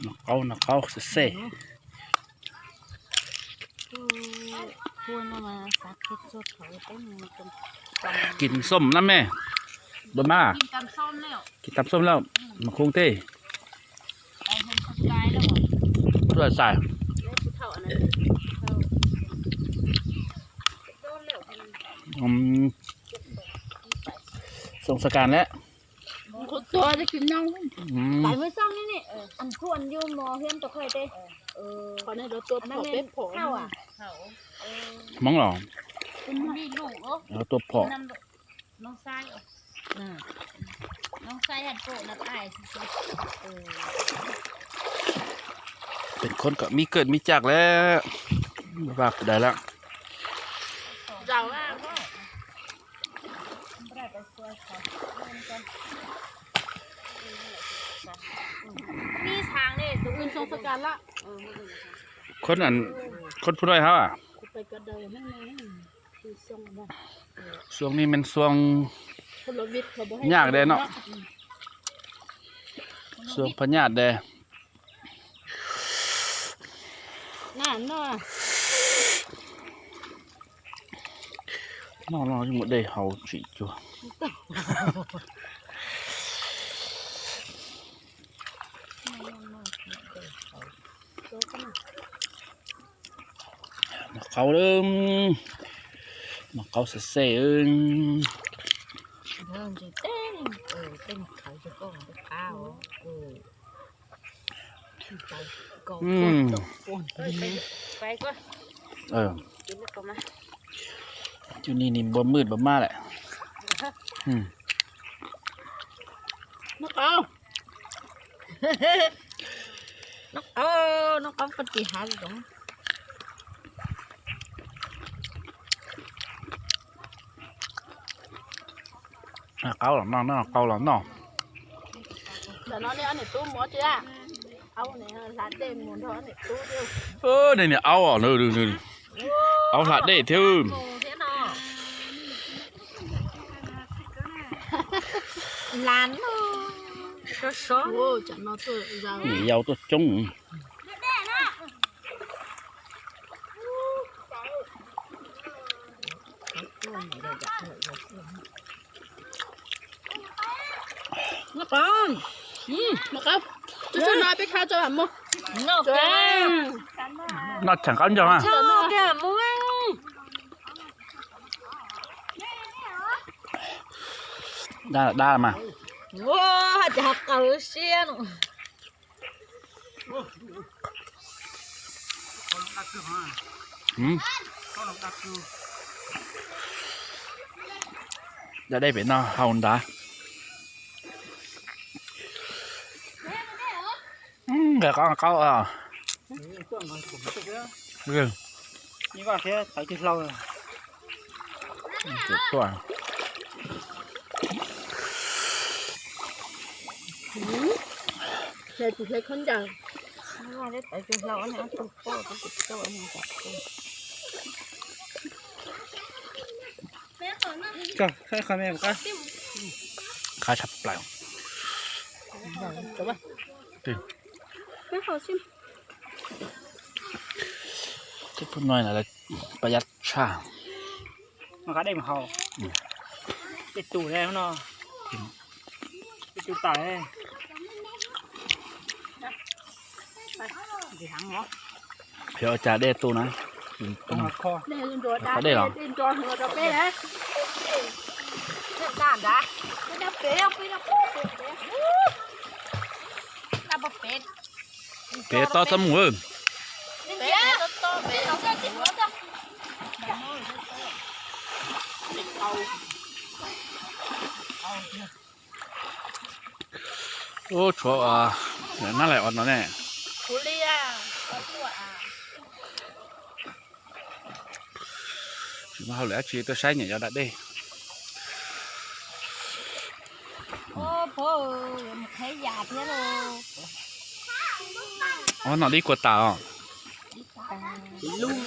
นักเอาเซ่ควรมาสักสดเขาเต้นกินส้มนะแม่บนมากินตำส้มแล้วกินตำส้มแล้วมาคงเต้ไปเห็นคนตายแล้วเพื่อใส่ส่งสการแล้วคนตัวจะกินน้องไปเมื่อซ่อมนี่อันควรอยู่มอเฮียนตัวเคยเต้ตอนนี้เราตัวนั่นเป็นผงเข้าอ่ะมองหรอมีลูกแล้วตัวผงน้องไส้น้องไส้หันโปะนับไอ้เป็นคนก็มีเกิดมีจากแล้วว่าได้แล้วเจ้าว่ามีทางนี่ตัวอื่นทรงสกัดละคนผู้ด้วยครับไปกระเดยนั่นเองคือทรงนะช่วงนี้มันช่วงยากเด้เนาะช่วงพญาติเด้น่าเนาะนอนอยู่หมดเลยเขาจีจัวเขาเริ่มเขาเสียเริ่มจะเต้นเต้นเขาจะก้องจะข้าวไปก่อนไปก็กินแล้วก็มาจุนี่นี่บ่มืดบ่มาแหละนกเอานกเอาปฏิหารตรงเกาหลังนอกเกาหลังนอกแต่น้องเนี่ยอันนี้ตู้หมดจ้ะเอาเนี่ยร้านเด่นหมุนท้อเนี่ยตู้เดียวเนี่ยเอาอ่ะนี่เอาหลัดเด่เท่าร้านก็ซ้อนโอ้จันนอตัวเรายาวตัวจงนักกองนะครับจะชนะไปข้าวจะแบบมั้งนักแกนักฉันกันจังอ่ะนักแกมั้งได้มาว้าจะหักเกลือเสียนจะได้เป็นเนาะเฮาด่าเดี๋ยวเขาเรื่องนี่ก็แค่ใส่กินเราเจ็บตัวใส่ตุ้ยคนจังว่าได้ใส่ตุ้ยเราอันนี้ตุ้ยโป้ตุ้ยโป้อันนี้ก็ใช่ค่ะแม่ก็ข้าชับเปล่าจบป่ะจริงไม่ขอชิมจะพูดน้อยหน่อยเลยประหยัดชามันก็ได้มาเขาติดตู่ได้ไหมเนาะติดตู่ตายดีทั้งเหรอเดี๋ยวจะได้ตู้นะตรงคอได้หรอได้จอหัวจะเป๊ะนะเท่ากันนะไม่ได้เป๊ะไม่ได้เป๊ะน่าเป๊ะเป๊ะต่อสมุนเป๊ะต่อเป๊ะเราจะจิ้มรสจ้ะโอ้ชัวร์นั่นแหละอ่อนนั่นแน่ทุเรียนตัวchỉ mà hậu lẽ chỉ tôi sai nhảy cho đã đi ô bố thấy già thế luôn nó đi qua tàu luôn